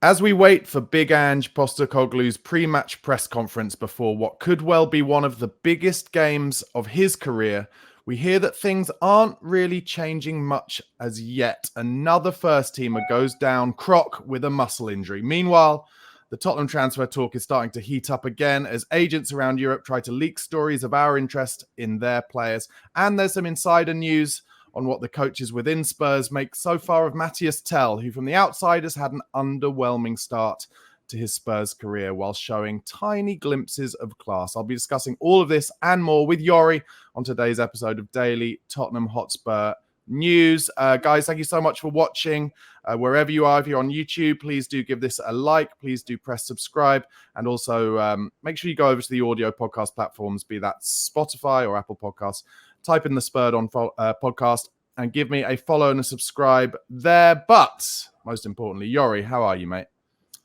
As we wait for Big Ange Postecoglou's pre-match press conference before what could well be one of the biggest games of his career, we hear that things aren't really changing much as yet. Another first-teamer goes down croc with a muscle injury. Meanwhile, the Tottenham transfer talk is starting to heat up again as agents around Europe try to leak stories of our interest in their players. And there's some insider news on what the coaches within Spurs make so far of Matthias Tell, who from the outside has had an underwhelming start to his Spurs career while showing tiny glimpses of class. I'll be discussing all of this and more with Jorri on today's episode of Daily Tottenham Hotspur News. Guys, thank you so much for watching. Wherever you are, if you're on YouTube, please do give this a like. Please do press subscribe. And also make sure you go over to the audio podcast platforms, be that Spotify or Apple Podcasts. Type in the Spurred On podcast and give me a follow and a subscribe there. But most importantly, Jorri, how are you, mate?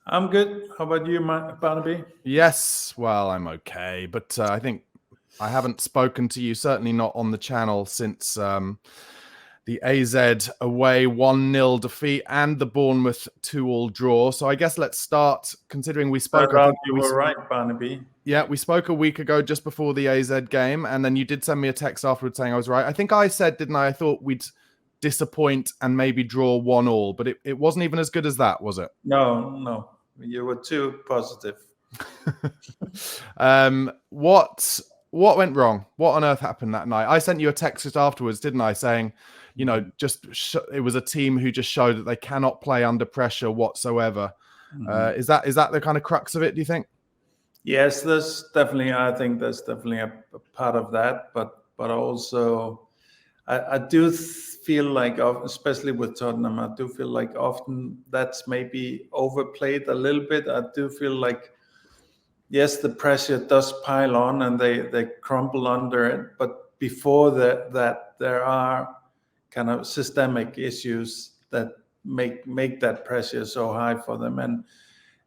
I'm good. How about you, Barnaby? Yes, well, I'm okay. But I think I haven't spoken to you, certainly not on the channel, since the AZ away 1-0 defeat and the Bournemouth 2-2 draw. So I guess let's start, considering we spoke... You were right, Barnaby. Yeah, we spoke a week ago just before the AZ game, and then you did send me a text afterwards saying I was right. I think I said, didn't I? I thought we'd disappoint and maybe draw 1-1, but it wasn't even as good as that, was it? No. You were too positive. What went wrong? What on earth happened that night? I sent you a text just afterwards, didn't I, saying, it was a team who just showed that they cannot play under pressure whatsoever. Mm-hmm. Is that the kind of crux of it, do you think? Yes, I think there's definitely a part of that, but also I do feel like, especially with Tottenham, I do feel like often that's maybe overplayed a little bit. I do feel like, yes, the pressure does pile on and they crumble under it, but before that there are kind of systemic issues that make that pressure so high for them.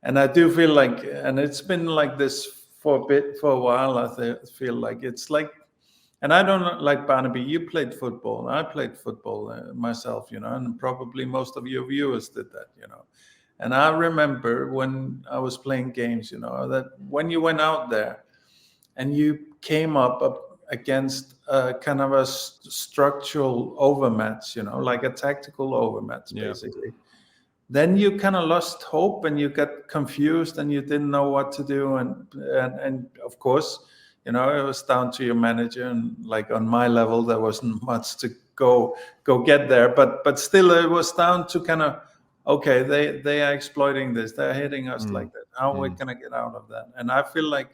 And I do feel like, and it's been like this for a while, I feel like it's like, and I don't know, like Barnaby, you played football. I played football myself, and probably most of your viewers did that, And I remember when I was playing games, that when you went out there and you came up against kind of a structural overmatch, like a tactical overmatch, basically. Then you kind of lost hope and you got confused and you didn't know what to do. And of course, it was down to your manager. And like on my level, there wasn't much to go get there. But still, it was down to kind of, okay, they are exploiting this. They're hitting us like that. How are we going to get out of that? And I feel like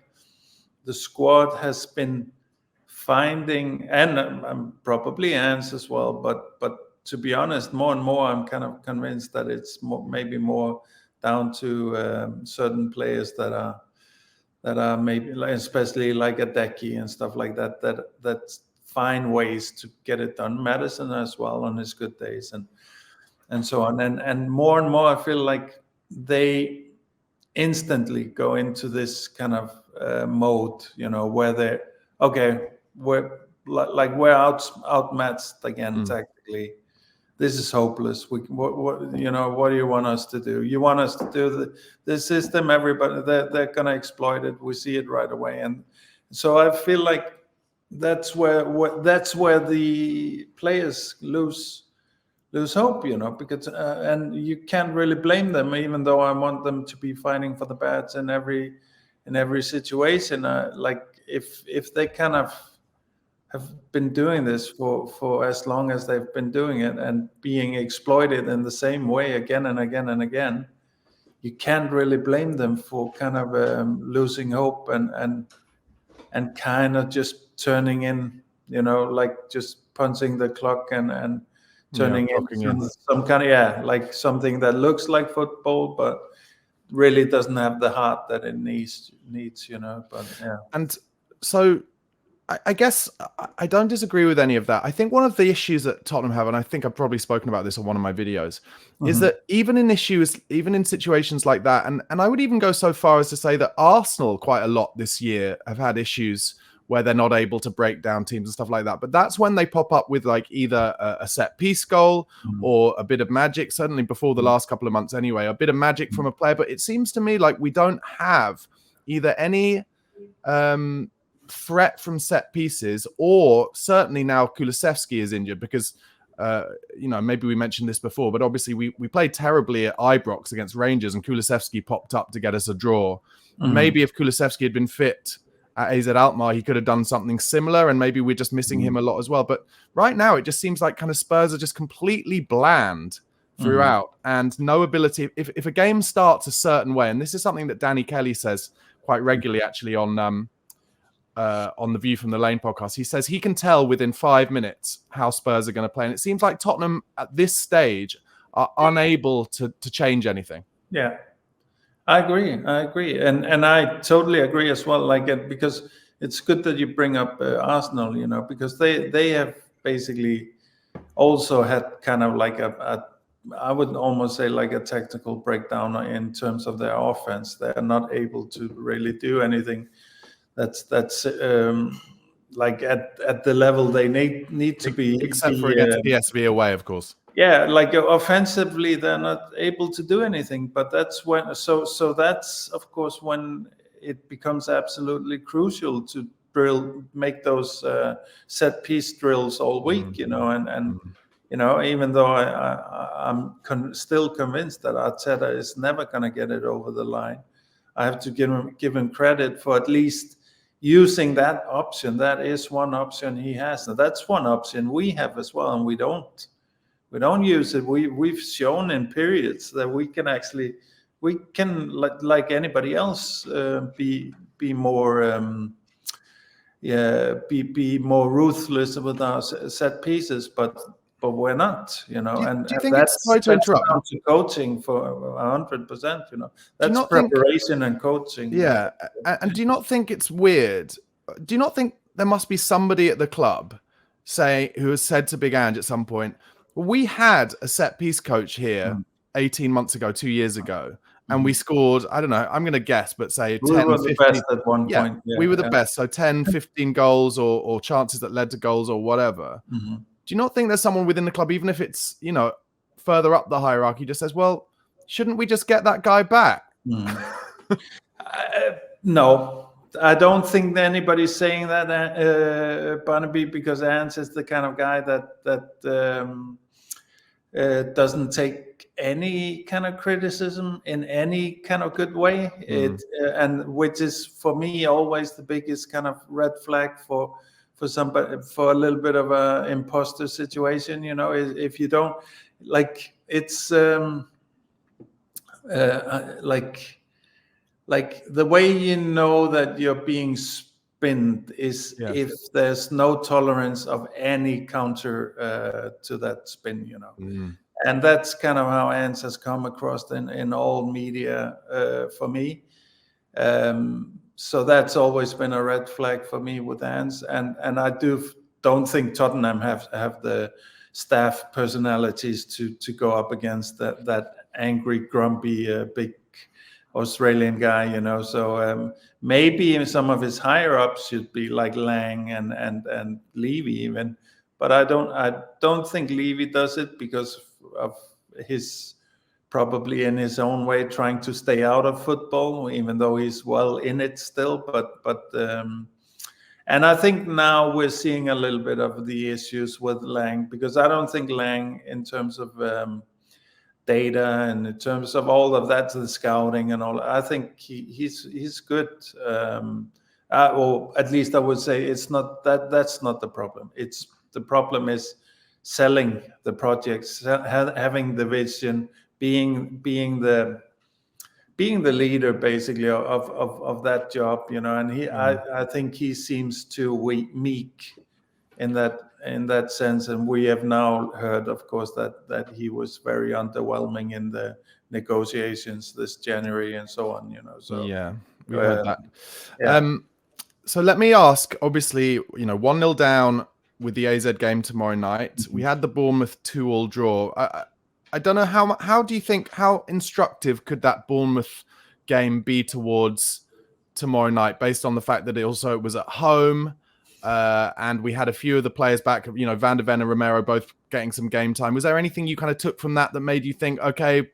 the squad has been finding, and probably Ange as well, but to be honest, more and more, I'm kind of convinced that it's maybe more down to certain players that are maybe, especially like a Decky and stuff like that find ways to get it done. Madison as well on his good days and so on. And more, I feel like they instantly go into this kind of mode, where we're outmatched again tactically. This is hopeless. What do you want us to do? You want us to do the system? Everybody, they're gonna exploit it. We see it right away, and so I feel like that's where the players lose hope. Because and you can't really blame them, even though I want them to be fighting for the bats in every situation. Like if they kind of have been doing this for as long as they've been doing it and being exploited in the same way again and again and again, you can't really blame them for kind of losing hope and kind of just turning in, like just punching the clock and turning in some kind of, like something that looks like football, but really doesn't have the heart that it needs, but yeah. And so I guess I don't disagree with any of that. I think one of the issues that Tottenham have, and I think I've probably spoken about this on one of my videos, is that even in situations like that, and I would even go so far as to say that Arsenal quite a lot this year have had issues where they're not able to break down teams and stuff like that. But that's when they pop up with like either a set piece goal or a bit of magic, certainly before the last couple of months anyway, a bit of magic from a player. But it seems to me like we don't have either any threat from set pieces, or certainly now Kulusevski is injured because maybe we mentioned this before, but obviously we played terribly at Ibrox against Rangers and Kulusevski popped up to get us a draw. And maybe if Kulusevski had been fit at AZ Alkmaar, he could have done something similar, and maybe we're just missing him a lot as well. But right now, it just seems like kind of Spurs are just completely bland throughout, and no ability. If a game starts a certain way, and this is something that Danny Kelly says quite regularly, actually, on the View from the Lane podcast, he says he can tell within 5 minutes how Spurs are going to play, and it seems like Tottenham at this stage are unable to change anything. Yeah. I agree, and I totally agree as well. Because it's good that you bring up Arsenal, because they have basically also had kind of like I would almost say like a tactical breakdown in terms of their offense. They are not able to really do anything that's like at the level they need to be, except for against PSV away, of course. Yeah, like offensively, they're not able to do anything. But that's when, so that's of course when it becomes absolutely crucial to make those set piece drills all week, and even though I'm still convinced that Arteta is never going to get it over the line, I have to give him credit for at least using that option. That is one option he has. Now that's one option we have as well, and we don't use it. We've shown in periods that we can like anybody else be more be more ruthless with our set pieces, but we're not, Do you think it's, sorry to interrupt, down to coaching for 100%, that's preparation and coaching. Yeah. And do you not think it's weird? Do you not think there must be somebody at the club who has said to Big Ange at some point, we had a set piece coach here 18 months ago, 2 years ago, and we scored, I don't know, I'm going to guess, but say 10, we were 15, the best at one point. Yeah, we were the best. So 10, 15 goals or chances that led to goals or whatever. Do you not think there's someone within the club, even if it's, further up the hierarchy, just says, well, shouldn't we just get that guy back? No, I don't think anybody's saying that, Barnaby, because Ants is the kind of guy that doesn't take any kind of criticism in any kind of good way. And which is for me always the biggest kind of red flag for somebody, for a little bit of a imposter situation. If you don't like, it's like the way that you're being spinned is if there's no tolerance of any counter to that spin, and that's kind of how Ants has come across in all media for me. So that's always been a red flag for me with Ants, and I don't think Tottenham have the staff personalities to go up against that angry, grumpy, big Australian guy, So maybe some of his higher ups should be like Lang and Levy even, but I don't think Levy does it because of his, probably in his own way, trying to stay out of football, even though he's well in it still. But and I think now we're seeing a little bit of the issues with Lang, because I don't think Lang, in terms of data and in terms of all of that, the scouting and all, I think he's good. Or at least I would say it's not that's not the problem. The problem is selling the projects, having the vision, being the leader basically of that job, and I think he seems too meek in that sense, and we have now heard, of course, that he was very underwhelming in the negotiations this January and so on, So yeah, we heard that. Yeah. So let me ask. Obviously, 1-0 down with the AZ game tomorrow night. We had the Bournemouth 2-2 draw. I don't know how do you think, how instructive could that Bournemouth game be towards tomorrow night, based on the fact that it was at home, and we had a few of the players back, Van der Ven and Romero both getting some game time. Was there anything you kind of took from that made you think, okay,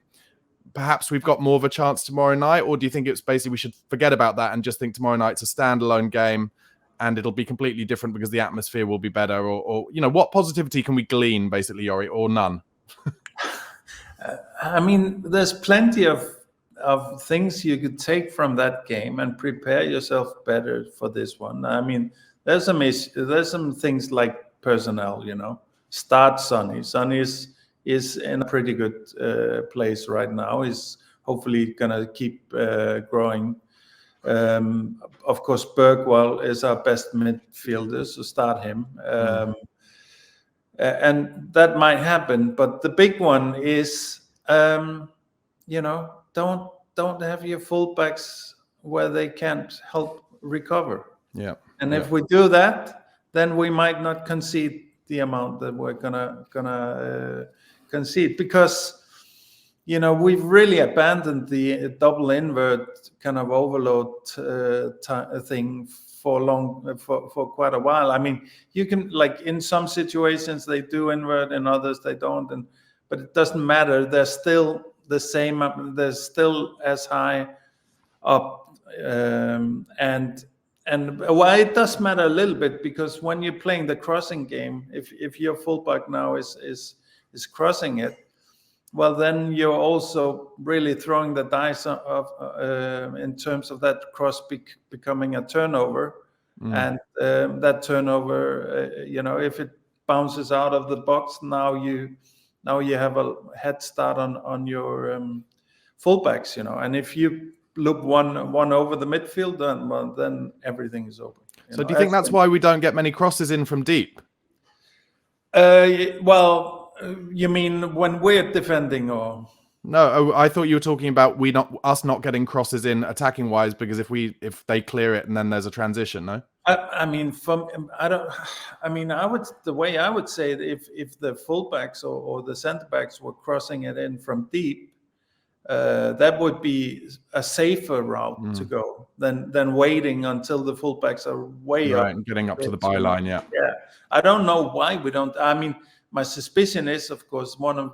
perhaps we've got more of a chance tomorrow night? Or do you think it's basically we should forget about that and just think tomorrow night's a standalone game and it'll be completely different because the atmosphere will be better? Or what positivity can we glean, basically, Jorri, or none? I mean, there's plenty of things you could take from that game and prepare yourself better for this one. I mean, there's some things like personnel, Start Sonny. Sonny is in a pretty good place right now. He's hopefully gonna keep growing. Of course, Bergwall is our best midfielder, so start him. And that might happen, but the big one is, don't have your fullbacks where they can't help recover. Yeah. And if we do that, then we might not concede the amount that we're gonna concede, because we've really abandoned the double invert kind of overload thing for quite a while. I mean, you can, like, in some situations they do invert, in others they don't, but it doesn't matter. They're still the same. They're still as high up, and well, it does matter a little bit, because when you're playing the crossing game, if your fullback now is crossing it, well, then you're also really throwing the dice of in terms of that cross becoming a turnover. And that turnover, if it bounces out of the box, now you have a head start on your fullbacks, and if you look one over the midfield, then everything is open. So do you think that's why we don't get many crosses in from deep? Well, you mean when we're defending, or? No, I thought you were talking about us not getting crosses in attacking wise, because if they clear it and then there's a transition. No, the way I would say it, if the fullbacks or the centre backs were crossing it in from deep, that would be a safer route to go than waiting until the fullbacks are way up and getting up to the byline. Yeah. I don't know why we don't. I mean, my suspicion is, of course, one of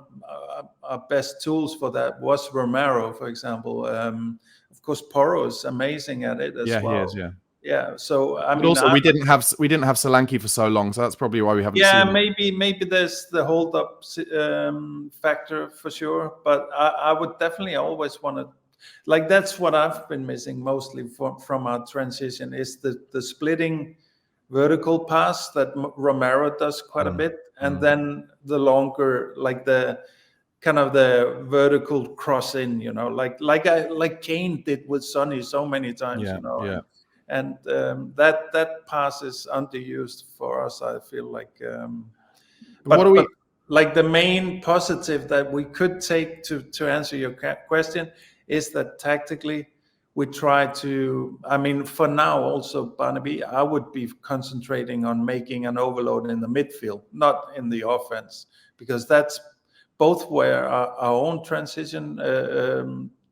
our best tools for that was Romero, for example. Of course, Porro is amazing at it as well. He is. Yeah. Yeah. So I mean, also we didn't have Solanke for so long, so that's probably why we haven't. Yeah, maybe there's the hold up factor for sure, but I would definitely always want to. Like, that's what I've been missing mostly from our transition, is the splitting vertical pass that Romero does quite a bit, and then the longer, like the kind of the vertical cross in, like Kane did with Sonny so many times, and that pass is underused for us, I feel like. But like the main positive that we could take to answer your question is that tactically we try to, I mean, for now also, Barnaby, I would be concentrating on making an overload in the midfield, not in the offense, because that's both where our own transition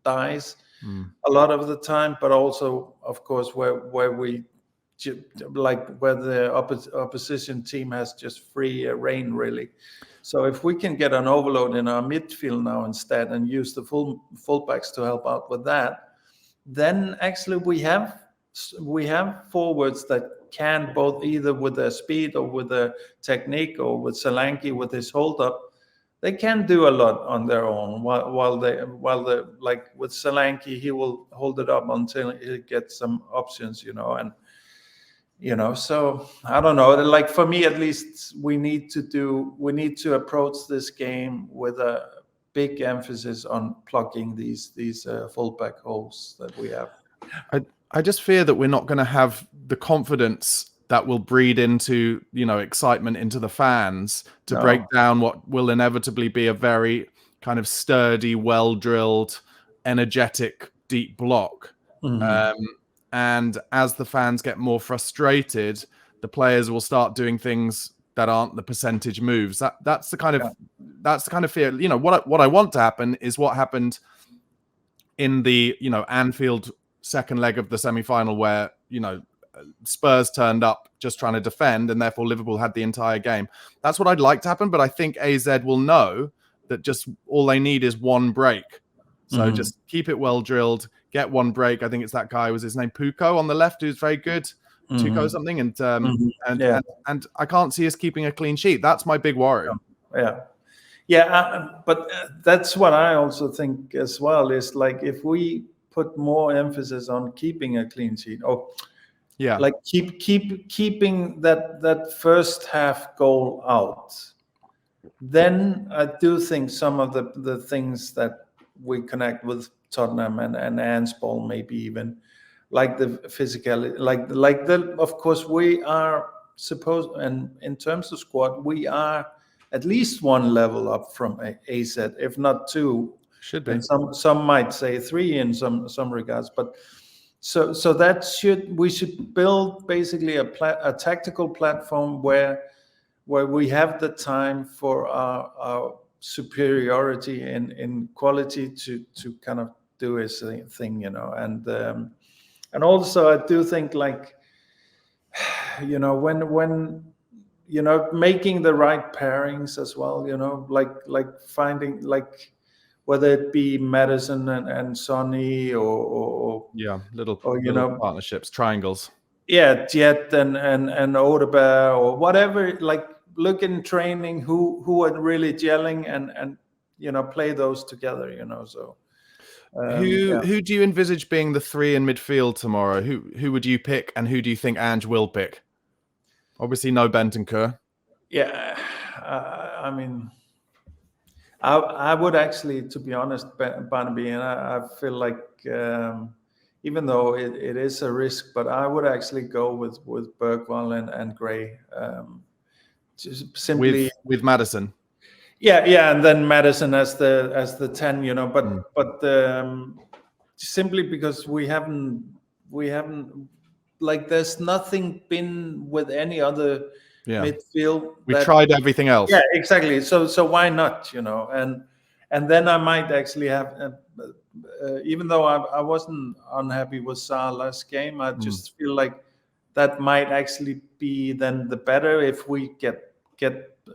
dies a lot of the time, but also, of course, where we, like, where the opposition team has just free reign, really. So if we can get an overload in our midfield now instead and use the fullbacks to help out with that, then actually we have forwards that can, both either with their speed or with their technique, or with Solanke with his hold up, they can do a lot on their own. While they like with Solanke, he will hold it up until he gets some options, and so I don't know. Like, for me at least, we need to approach this game with a big emphasis on plugging these fullback holes that we have. I just fear that we're not going to have the confidence that will breed into, excitement into the fans to break down what will inevitably be a very kind of sturdy, well-drilled, energetic, deep block. And as the fans get more frustrated, the players will start doing things that aren't the percentage moves. That's the kind of fear. What I want to happen is what happened in the Anfield second leg of the semi-final where, Spurs turned up just trying to defend, and therefore Liverpool had the entire game. That's what I'd like to happen, but I think AZ will know that just all they need is one break. So just keep it well drilled, get one break. I think it's that guy, was his name Puko on the left, who's very good, Tuco something, and I can't see us keeping a clean sheet. That's my big worry. But that's what I also think as well, is like if we put more emphasis on keeping a clean sheet, like keeping that first half goal out, then I do think some of the things that we connect with Tottenham and Anne's ball, maybe even like the physicality, like of course we are supposed, and in terms of squad, we are at least one level up from AZ, if not two. Should be. And some might say three in some regards, but so that we should build basically a tactical platform where we have the time for our superiority in quality to kind of do his thing, and also I do think, like, when making the right pairings as well, like finding, like, whether it be Maddison and Sonny or little partnerships, triangles. Yeah, Jet and Odeberg or whatever. Like, look in training who are really gelling and play those together. So who do you envisage being the three in midfield tomorrow? Who would you pick, and who do you think Ange will pick? Obviously, no Bentancur. Yeah, I mean, I would actually, to be honest, Barnaby, and I feel like, even though it is a risk, but I would actually go with Bergwall and Gray, just simply with Maddison. Yeah, and then Maddison as the 10, but simply because we haven't like, there's nothing been with any other midfield. We tried everything else. Yeah, exactly. So why not? And then I might actually have, even though I wasn't unhappy with Saar last game, I just feel like that might actually be then the better. If we get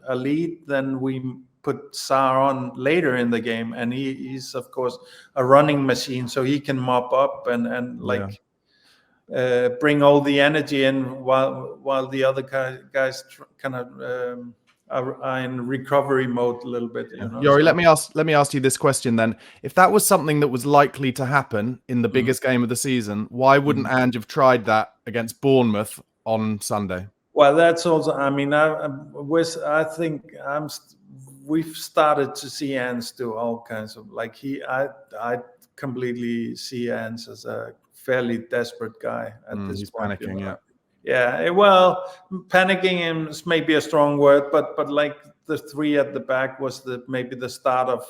a lead, then we put Saar on later in the game, and he's of course a running machine, so he can mop up and bring all the energy in while the other guys kind of are in recovery mode a little bit. Jorri, let me ask you this question then. If that was something that was likely to happen in the biggest game of the season, why wouldn't Ange have tried that against Bournemouth on Sunday? Well, that's also, I mean, we've started to see Ange do all kinds of, like, I completely see Ange as a fairly desperate guy at this point. He's panicking, Yeah, well, panicking is maybe a strong word, but like the three at the back was maybe the start of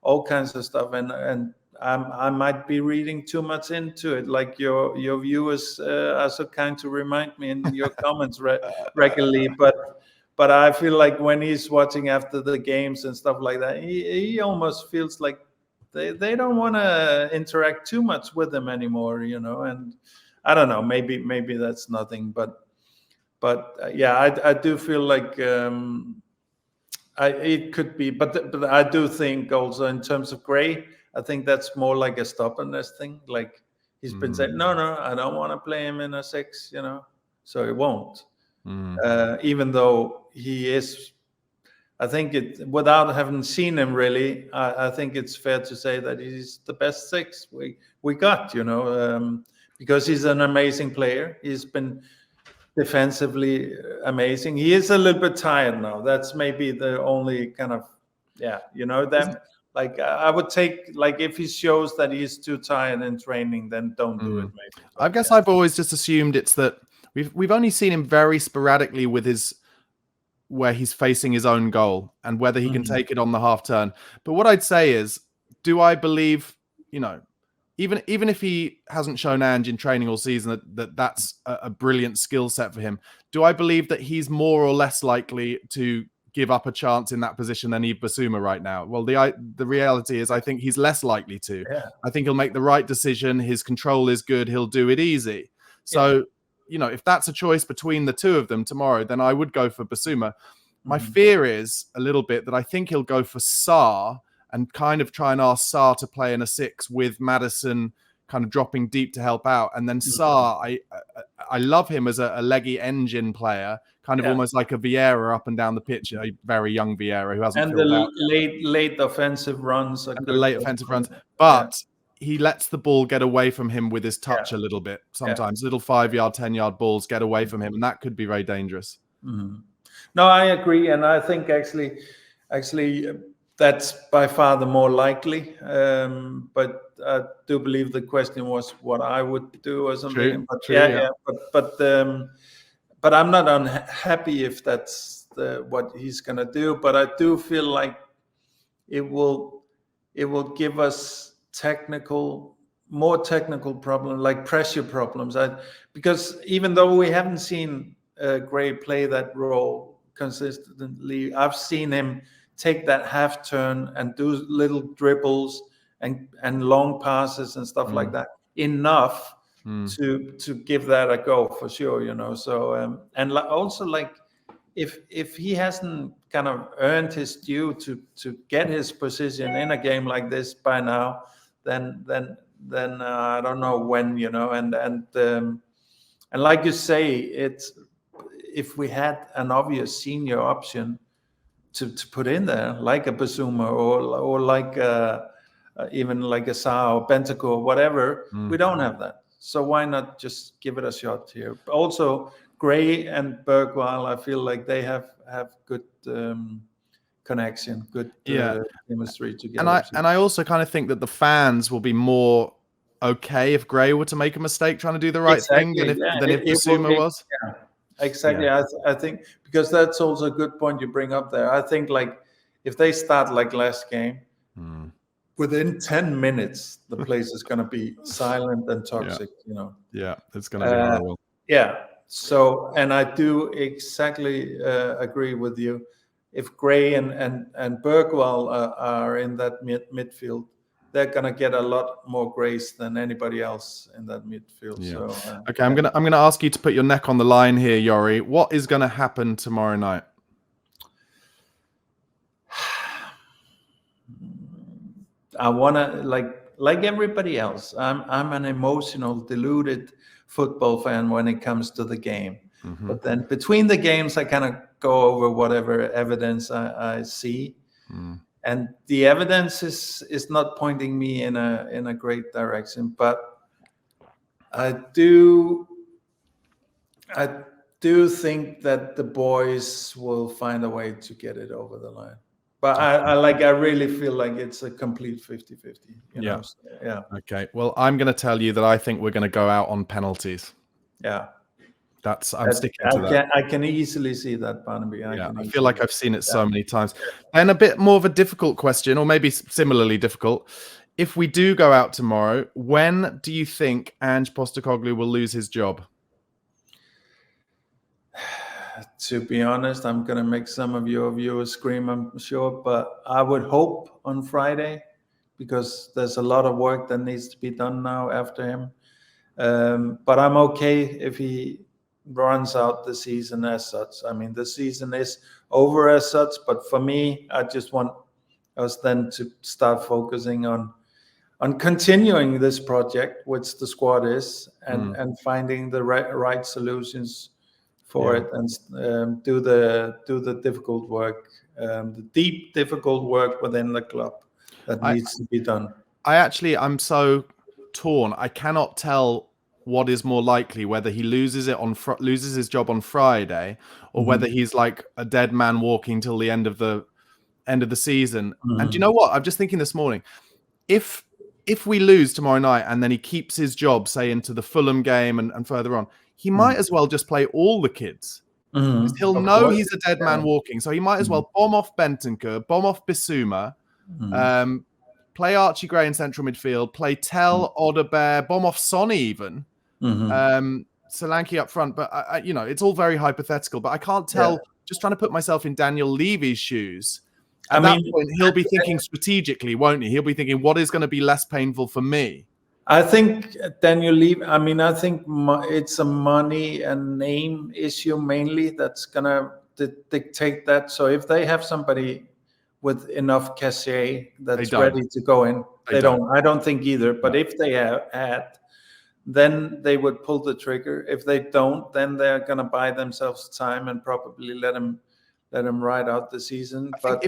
all kinds of stuff, and I might be reading too much into it. Like your viewers are so kind to remind me in your comments regularly, but I feel like when he's watching after the games and stuff like that, he almost feels like they don't want to interact too much with him anymore, and I don't know, maybe that's nothing, but yeah, I do feel like it could be, but I do think also in terms of Gray, I think that's more like a stubbornness thing. Like, he's been saying, no, I don't want to play him in a 6, so he won't. Even though he is, I think without having seen him really, I think it's fair to say that he's the best 6 we got, because he's an amazing player. He's been defensively amazing. He is a little bit tired now. That's maybe the only kind of, that, like, I would take, like, if he shows that he's too tired in training, then don't do it, maybe. I guess I've always just assumed it's that we've only seen him very sporadically with where he's facing his own goal and whether he can take it on the half turn. But what I'd say is, do I believe, even if he hasn't shown Ange in training all season that's a brilliant skill set for him, do I believe that he's more or less likely to give up a chance in that position than Yves Bissouma right now? Well, the reality is I think he's less likely to. Yeah. I think he'll make the right decision. His control is good. He'll do it easy. So, if that's a choice between the two of them tomorrow, then I would go for Bissouma. My fear is a little bit that I think he'll go for Sarr and kind of try and ask Sarr to play in a 6 with Maddison kind of dropping deep to help out. And then Sarr, I love him as a leggy engine player, kind of almost like a Vieira up and down the pitch, a very young Vieira who hasn't filled out. And the late offensive runs. But he lets the ball get away from him with his touch a little bit. Sometimes little 5-yard, 10-yard balls get away from him, and that could be very dangerous. No, I agree, and I think actually, that's by far the more likely. But I do believe the question was what I would do or something. But I'm not unhappy if that's what he's gonna do. But I do feel like it will give us more technical problems, like pressure problems. Because even though we haven't seen Gray play that role consistently, I've seen him take that half turn and do little dribbles and long passes and stuff like that enough to give that a go for sure. So and also like if he hasn't kind of earned his due to get his position in a game like this by now, then I don't know when, and like you say, it's if we had an obvious senior option to put in there, like a Bissouma or like even like a Sarr or Bentancur or whatever, we don't have that. So why not just give it a shot here? Also, Gray and Bergwall, I feel like they have good connection, good chemistry together. And I also kind of think that the fans will be more okay if Gray were to make a mistake trying to do the right thing than if Bissouma was. Yeah. Exactly. Yeah. I think because that's also a good point you bring up there. I think like if they start like last game, within 10 minutes, the place is going to be silent and toxic, Yeah, it's going to be horrible. Yeah. So, and I do exactly agree with you. If Gray and Bergwall are in that midfield, they're gonna get a lot more grace than anybody else in that midfield. Yeah. So, okay, I'm gonna ask you to put your neck on the line here, Jorri. What is gonna happen tomorrow night? I wanna like everybody else. I'm an emotional, deluded football fan when it comes to the game. But then between the games, I kind of go over whatever evidence I see. And the evidence is not pointing me in a great direction, but I do think that the boys will find a way to get it over the line. But I really feel like it's a complete 50-50. So, yeah. Okay. Well, I'm going to tell you that I think we're going to go out on penalties. Yeah. I'm sticking to that. I can easily see that, Barnaby. I feel like I've seen it so many times. And a bit more of a difficult question, or maybe similarly difficult. If we do go out tomorrow, when do you think Ange Postecoglou will lose his job? To be honest, I'm going to make some of your viewers scream, I'm sure. But I would hope on Friday, because there's a lot of work that needs to be done now after him. But I'm okay if he runs out the season as such. I mean, the season is over as such, but for me, I just want us then to start focusing on continuing this project, which the squad is, and finding the right solutions for it, and do the difficult work, the deep difficult work within the club that needs to be done. I'm so torn. I cannot tell what is more likely, whether he loses his job on Friday, or whether he's like a dead man walking till the end of the season. And do you know what? I'm just thinking this morning, if we lose tomorrow night and then he keeps his job, say into the Fulham game and further on, he might as well just play all the kids. He'll know he's a dead man walking, so he might as well bomb off Bentancur, bomb off Bissouma, play Archie Gray in central midfield, play Tell, Odebear, bomb off Sonny even. Solanke up front, but it's all very hypothetical. But I can't tell. Just trying to put myself in Daniel Levy's shoes. At that point, he'll be thinking strategically, won't he? He'll be thinking, what is going to be less painful for me? I think Daniel Levy. I mean, I think it's a money and name issue mainly that's gonna dictate that. So if they have somebody with enough cachet that's ready to go in, they don't. I don't think either. But if they had, then they would pull the trigger. If they don't, then they're gonna buy themselves time and probably let them ride out the season. But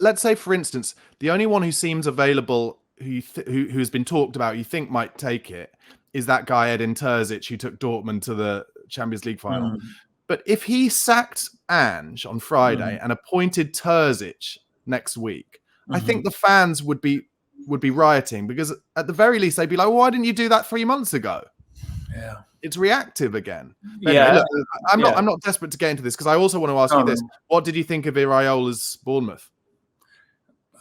let's say, for instance, the only one who seems available, who's been talked about, you think might take it, is that guy Edin Terzic who took Dortmund to the Champions League final. But if he sacked Ange on Friday and appointed Terzic next week, I think the fans would be rioting, because at the very least they'd be like, well, why didn't you do that 3 months ago? Yeah, it's reactive again. Anyway, look, I'm not desperate to get into this, because I also want to ask you this: what did you think of Iraola's Bournemouth?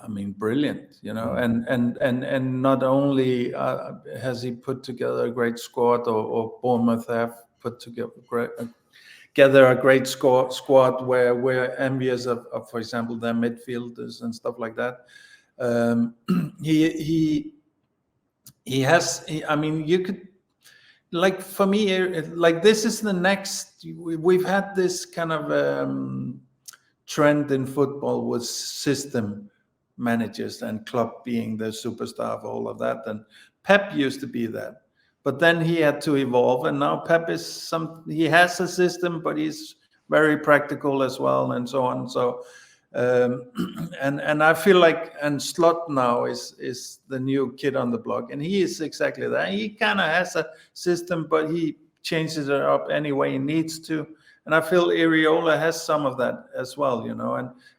I mean, brilliant, and not only has he put together a great squad, or Bournemouth have put together a great squad where we're envious of, for example, their midfielders and stuff like that. He has. I mean, you could. Like, for me, like, this is the next. We've had this kind of trend in football with system managers and Klopp being the superstar of all of that. And Pep used to be that, but then he had to evolve. And now Pep he has a system, but he's very practical as well, and so on. So, and I feel like, and Slot now is the new kid on the block, and he is exactly that. He kind of has a system, but he changes it up any way he needs to. And I feel Iraola has some of that as well,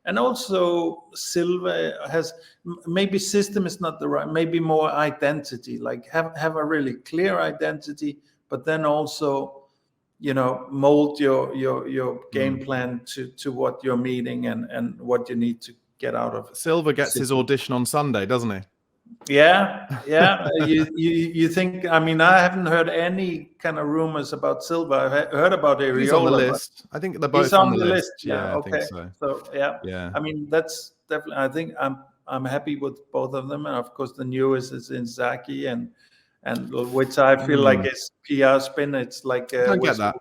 and also Silva has, maybe system is not the right, maybe more identity, like have a really clear identity, but then also, mold your game plan to what you're meeting and what you need to get out of it. Silva gets his audition on Sunday, doesn't he? Yeah. You think? I mean, I haven't heard any kind of rumors about Silva. I heard about Iraola. He's on the list. I think they're both on the list. Yeah, okay. I think so. So yeah. I mean, that's definitely. I think I'm happy with both of them, and of course the newest is Inzaghi, and which I feel like is PR spin. It's like I don't get that.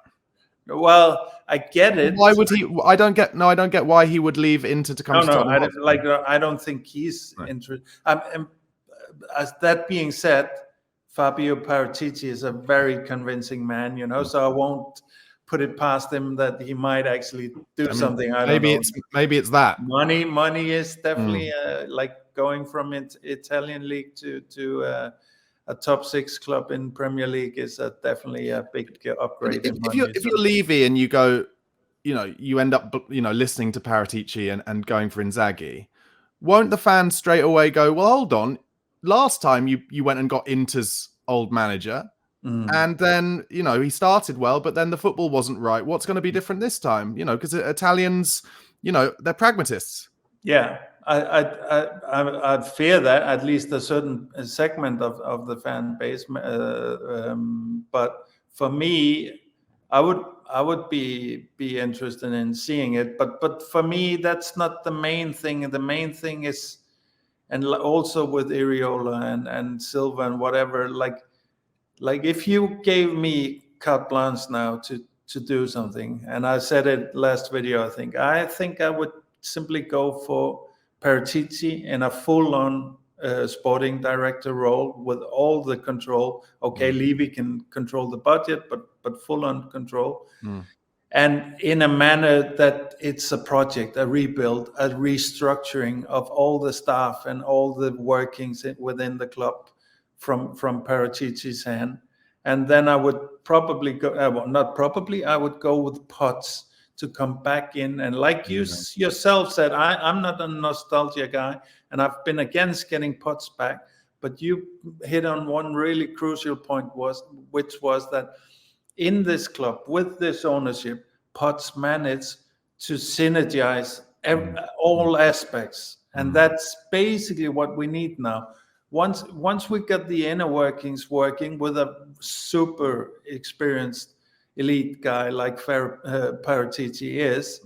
Well, I get it. Why would he? I don't get why he would leave Inter to come to Tottenham. I don't think he's interested. As that being said, Fabio Paratici is a very convincing man, so I won't put it past him that he might actually do something. Maybe it's that money is definitely like going from Italian league to a top 6 club in Premier League is definitely a big upgrade. If you're Levy and you go, you end up listening to Paratici and going for Inzaghi, won't the fans straight away go, well, hold on, last time you went and got Inter's old manager, and then he started well, but then the football wasn't right. What's going to be different this time? Because Italians, they're pragmatists. Yeah, I fear that at least a certain segment of the fan base. But for me, I would be interested in seeing it. But for me, that's not the main thing. The main thing is, and also with Iraola and Silva and whatever, like if you gave me carte blanche now to do something, and I said it last video, I think I would simply go for Paratici in a full-on sporting director role with all the control. Okay, Levy can control the budget, but full-on control. And in a manner that it's a project, a rebuild, a restructuring of all the staff and all the workings within the club from Paratici's hand. And then I would probably go, I would go with Potts to come back in. And like you yourself said, I'm not a nostalgia guy, and I've been against getting Potts back. But you hit on one really crucial point, which was that in this club, with this ownership, Potts managed to synergize all aspects. And that's basically what we need now. Once we get the inner workings working with a super experienced elite guy like Paratici is.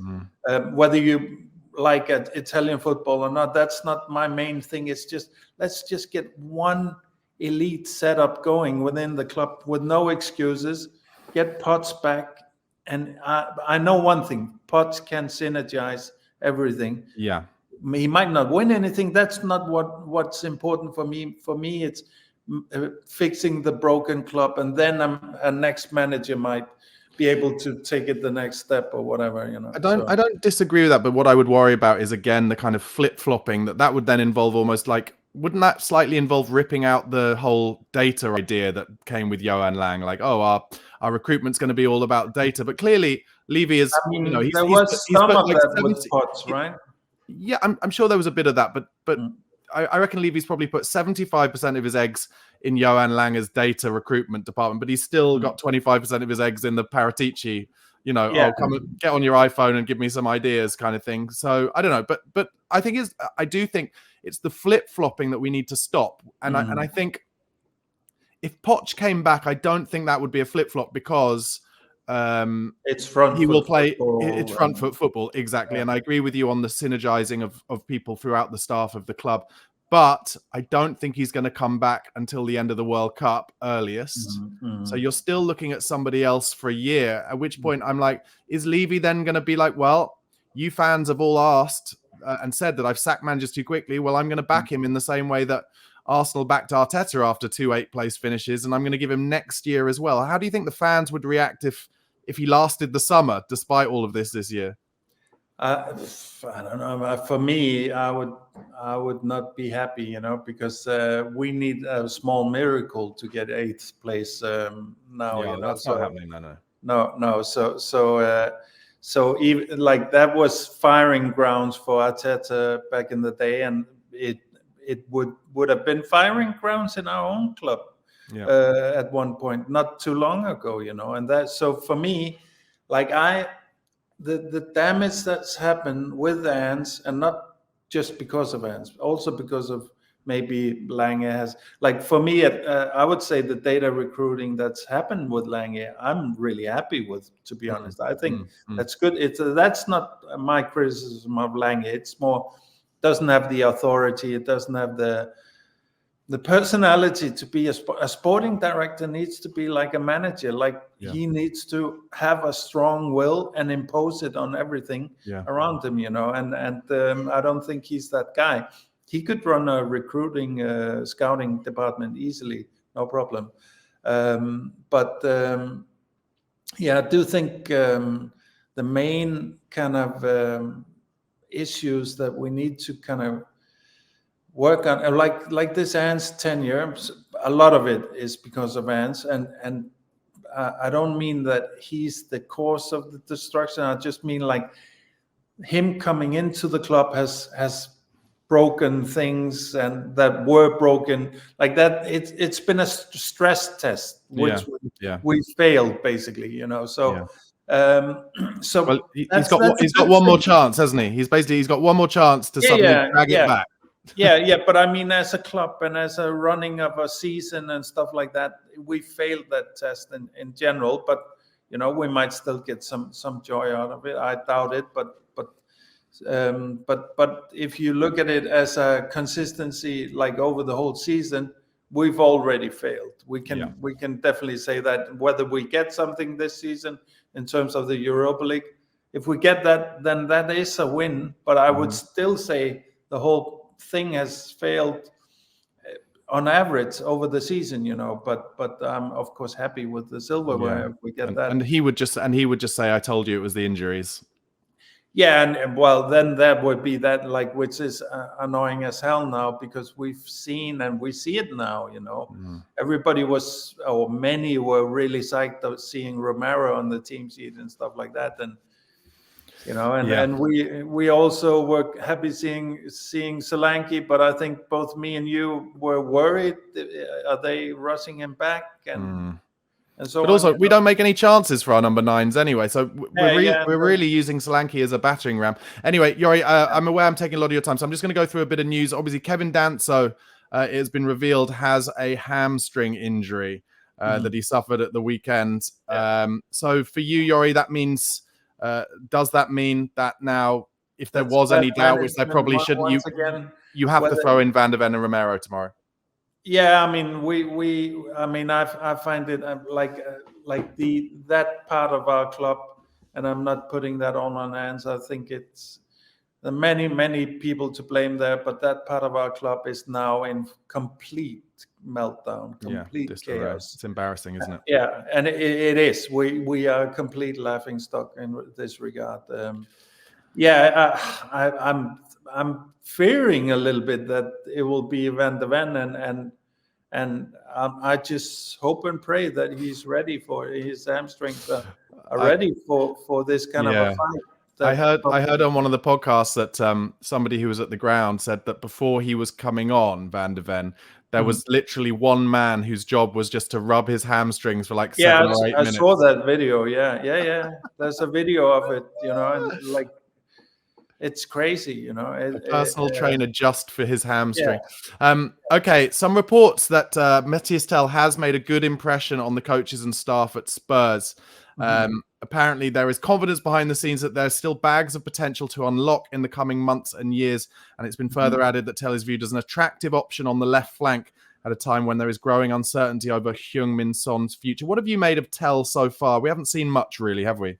Whether you like Italian football or not, that's not my main thing. It's just, let's just get one elite setup going within the club with no excuses, get Potts back. And I know one thing, Potts can synergize everything. Yeah. He might not win anything. That's not what's important for me. For me, it's fixing the broken club, and then a next manager might be able to take it the next step or whatever. I don't disagree with that, but what I would worry about is, again, the kind of flip-flopping that would then involve, almost like, wouldn't that slightly involve ripping out the whole data idea that came with Johan Lang? Like, oh, our recruitment's going to be all about data, but clearly Levy is, there was some of that with Potts, right? Yeah, I'm sure there was a bit of that, but I reckon Levy's probably put 75% of his eggs in Johan Langer's data recruitment department, but he's still got 25% of his eggs in the Paratici, come and get on your iPhone and give me some ideas kind of thing. So I don't know, but I do think it's the flip-flopping that we need to stop. And I think if Poch came back, I don't think that would be a flip-flop, because it's front he foot will play football, it's front foot football, exactly. And I agree with you on the synergizing of people throughout the staff of the club, but I don't think he's going to come back until the end of the World Cup earliest. So you're still looking at somebody else for a year, at which point I'm like, is Levy then going to be like, well, you fans have all asked and said that I've sacked managers too quickly, well, I'm going to back him in the same way that Arsenal backed Arteta after 2 8th-place finishes, and I'm going to give him next year as well. How do you think the fans would react if he lasted the summer despite all of this year? I don't know. For me, I would not be happy, because we need a small miracle to get 8th place now. Yeah, that's not happening. No. So even like that was firing grounds for Arteta back in the day, and it would have been firing grounds in our own club at one point, not too long ago, and that. So for me, like the damage that's happened with Ants, and not just because of Ants, also because of maybe Lange has, like, for me, I would say the data recruiting that's happened with Lange, I'm really happy with, to be honest. I think that's good. That's not my criticism of Lange. It's more, doesn't have the authority. It doesn't have the personality to be a sporting director. Needs to be like a manager. He needs to have a strong will and impose it on everything around him, and I don't think he's that guy. He could run a recruiting scouting department easily, no problem. But I do think the main kind of issues that we need to kind of work on, like this Ants tenure, a lot of it is because of Ants, and I don't mean that he's the cause of the destruction. I just mean like him coming into the club has broken things, and that were broken like that. It's been a stress test which we failed basically, so. So well, he's got one more chance, hasn't he? He's got one more chance to suddenly drag it back. But I mean, as a club and as a running of a season and stuff like that, we failed that test in general. But we might still get some joy out of it. I doubt it, but if you look at it as a consistency, like over the whole season, we've already failed. We can definitely say that. Whether we get something this season in terms of the Europa League, if we get that, then that is a win. But I would still say the whole thing has failed on average over the season, but I'm of course happy with the silverware if we get that. And he would just say, I told you it was the injuries. And well, then that would be that, like, which is annoying as hell now, because we've seen and we see it now, everybody was, or many were really psyched of seeing Romero on the team sheet and stuff like that, and and we also were happy seeing Solanke, but I think both me and you were worried, are they rushing him back? And so, but also, we don't make any chances for our number 9s anyway, so we're really using Solanke as a battering ram. Anyway, Jorri, I'm aware I'm taking a lot of your time, so I'm just going to go through a bit of news. Obviously, Kevin Danso, it has been revealed, has a hamstring injury. that he suffered at the weekend. Yeah. So for you, Jorri, that means does that mean that now, if there That's was bad any doubt, which there management probably shouldn't, once again. you have to Whether throw in Van de Ven and Romero tomorrow? Yeah, I mean, I find it like that part of our club, and I'm not putting that all on hands. I think it's there are many people to blame there, but that part of our club is now in complete meltdown, complete disarray. chaos. It's embarrassing, isn't it? Yeah, and it is. We are a complete laughing stock in this regard. I'm fearing a little bit that it will be Van de Ven, and I just hope and pray that he's ready for his hamstrings are ready for this kind of a fight. I heard on one of the podcasts that somebody who was at the ground said that before he was coming on, Van de Ven, there was literally one man whose job was just to rub his hamstrings for like 7 or 8 minutes. I saw that video. Yeah. There's a video of it, and like it's crazy, A personal trainer just for his hamstring. Yeah. Okay, some reports that Matthias Tell has made a good impression on the coaches and staff at Spurs. Apparently, there is confidence behind the scenes that there's still bags of potential to unlock in the coming months and years. And it's been further added that Tell is viewed as an attractive option on the left flank at a time when there is growing uncertainty over Heung-min Son's future. What have you made of Tell so far? We haven't seen much, really, have we?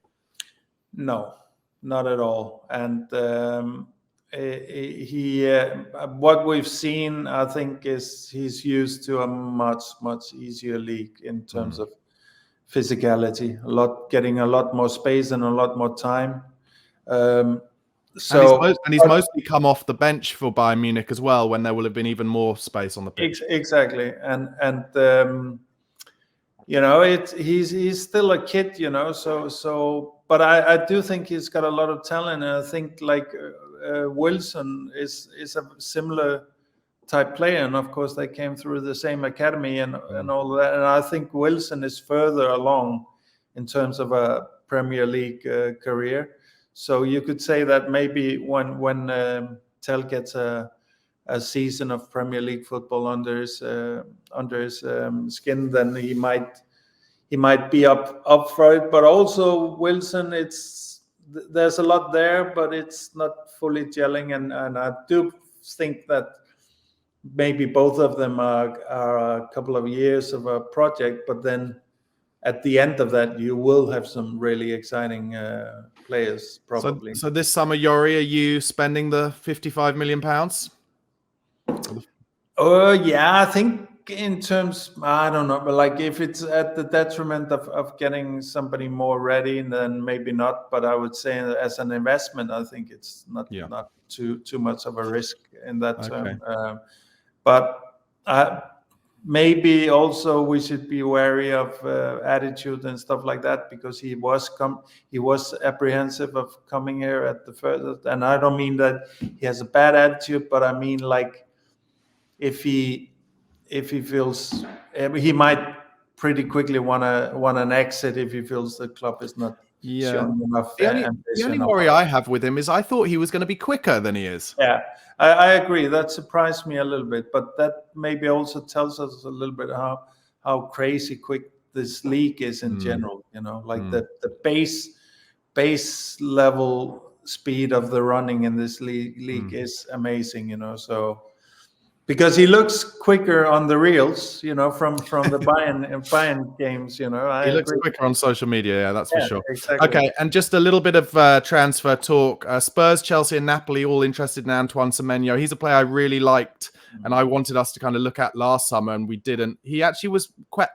No, not at all. And what we've seen, I think, is he's used to a much easier league in terms of physicality, getting a lot more space and a lot more time. And he's mostly come off the bench for Bayern Munich as well, when there will have been even more space on the pitch. Exactly, and he's still a kid, So, but I do think he's got a lot of talent, and I think like Wilson is a similar type player, and of course they came through the same academy and all that. And I think Wilson is further along in terms of a Premier League career. So you could say that maybe when Tell gets a season of Premier League football under his skin, then he might be up for it. But also Wilson, there's a lot there, but it's not fully gelling, and I do think that maybe both of them are a couple of years of a project, but then at the end of that, you will have some really exciting players, probably. So this summer, Jorri, are you spending the £55 million? Yeah, I think in terms, I don't know, but like if it's at the detriment of getting somebody more ready, then maybe not. But I would say as an investment, I think it's not too much of a risk in that term. But maybe also we should be wary of attitude and stuff like that, because he was apprehensive of coming here at the furthest. And I don't mean that he has a bad attitude, but I mean like if he feels he might pretty quickly want an exit if he feels the club is not showing enough ambition. The only worry I have with him is I thought he was going to be quicker than he is. Yeah, I agree. That surprised me a little bit, but that maybe also tells us a little bit how crazy quick this league is in general. Like the base level speed of the running in this league is amazing. So because he looks quicker on the reels, from the Bayern games, He looks quicker on social media, yeah, that's for sure. Exactly. Okay, and just a little bit of transfer talk. Spurs, Chelsea, and Napoli all interested in Antoine Semenyo. He's a player I really liked, and I wanted us to kind of look at last summer, and we didn't. He actually was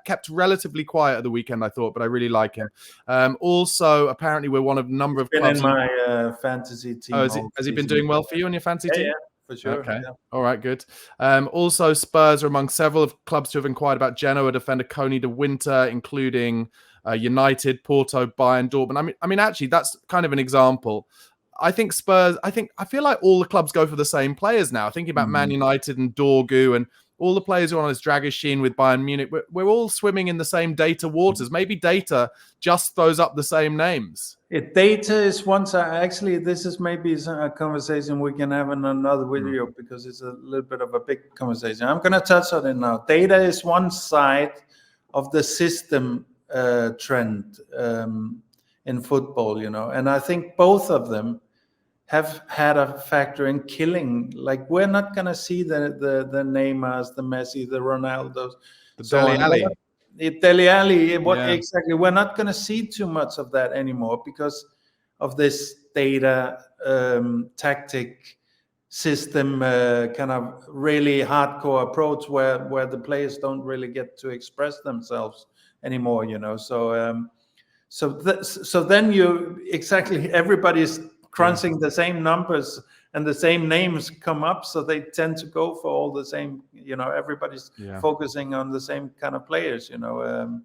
kept relatively quiet at the weekend, I thought, but I really like him. Also, apparently, we're one of a number of clubs. In my fantasy team. Oh, has he been doing well for you on your fantasy team? Yeah. For sure. Okay. Yeah. All right. Good. Also, Spurs are among several of clubs to have inquired about Genoa defender Koni de Winter, including United, Porto, Bayern, Dortmund. I mean, actually, that's kind of an example. I think Spurs. I feel like all the clubs go for the same players now. Thinking about Man United and Dorgu and all the players who are on his Dragoshin with Bayern Munich. We're all swimming in the same data waters. Maybe data just throws up the same names. Data is one side. Actually, this is maybe a conversation we can have in another video because it's a little bit of a big conversation. I'm going to touch on it now. Data is one side the system trend in football, you know. And I think both of them have had a factor in killing. Like, we're not gonna see the Neymars, the Messi, the Ronaldos, The so Dele on. Alli. Dele Alli, what Yeah. exactly? We're not gonna see too much of that anymore because of this data tactic system kind of really hardcore approach where the players don't really get to express themselves anymore, you know. So so then you exactly, everybody's crunching the same numbers and the same names come up, so they tend to go for all the same, you know, everybody's focusing on the same kind of players, you know.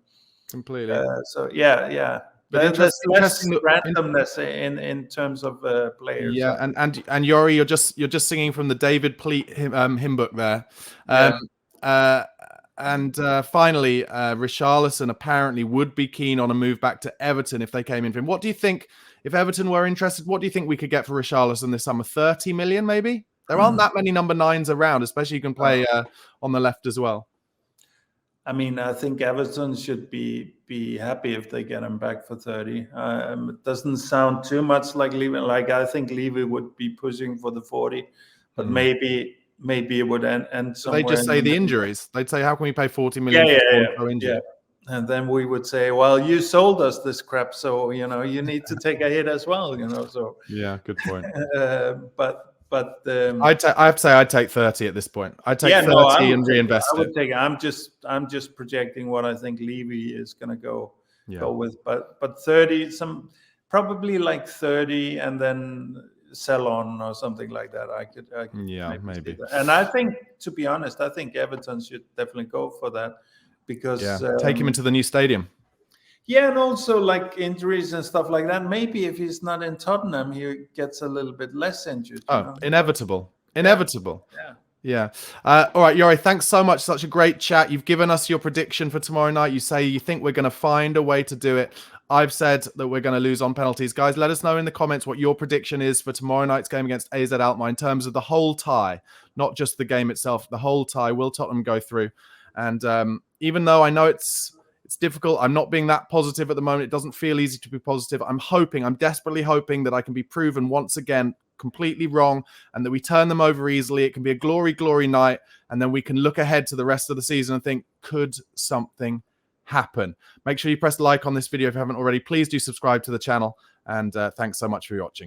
Completely. So yeah. But There's less interesting randomness in terms of players. Yeah, and Jorri, you're just singing from the David Pleat hymn book there. And finally, Richarlison apparently would be keen on a move back to Everton if they came in for him. What do you think, if Everton were interested, what do you think we could get for Richarlison this summer? 30 million, maybe? There aren't that many number 9s around, especially you can play on the left as well. I mean, I think Everton should be happy if they get him back for 30. It doesn't sound too much like Levy. Like, I think Levy would be pushing for the 40, but maybe it would end somewhere. They just say the injuries. They'd say, how can we pay 40 million for someone so injured? And then we would say, well, you sold us this crap, so, you know, you need to take a hit as well, you know. So yeah, good point. But I have to say I'd take 30 at this point. I'd take 30 and reinvest it. I would take it. I'm just projecting what I think Levy is going to go with. But 30, probably like 30, and then sell on or something like that. I could maybe. And I think, to be honest, I think Everton should definitely go for that, because take him into the new stadium. Yeah, and also like injuries and stuff like that. Maybe if he's not in Tottenham, he gets a little bit less injured. Inevitable. Yeah. All right, Jorri, thanks so much. Such a great chat. You've given us your prediction for tomorrow night. You say you think we're going to find a way to do it. I've said that we're going to lose on penalties. Guys, let us know in the comments what your prediction is for tomorrow night's game against AZ Alkmaar in terms of the whole tie, not just the game itself, the whole tie. Will Tottenham go through? And even though I know it's difficult, I'm not being that positive at the moment. It doesn't feel easy to be positive. I'm desperately hoping that I can be proven once again completely wrong and that we turn them over easily. It can be a glory night, and then we can look ahead to the rest of the season and think, could something happen? Make sure you press like on this video if you haven't already. Please do subscribe to the channel, and thanks so much for watching.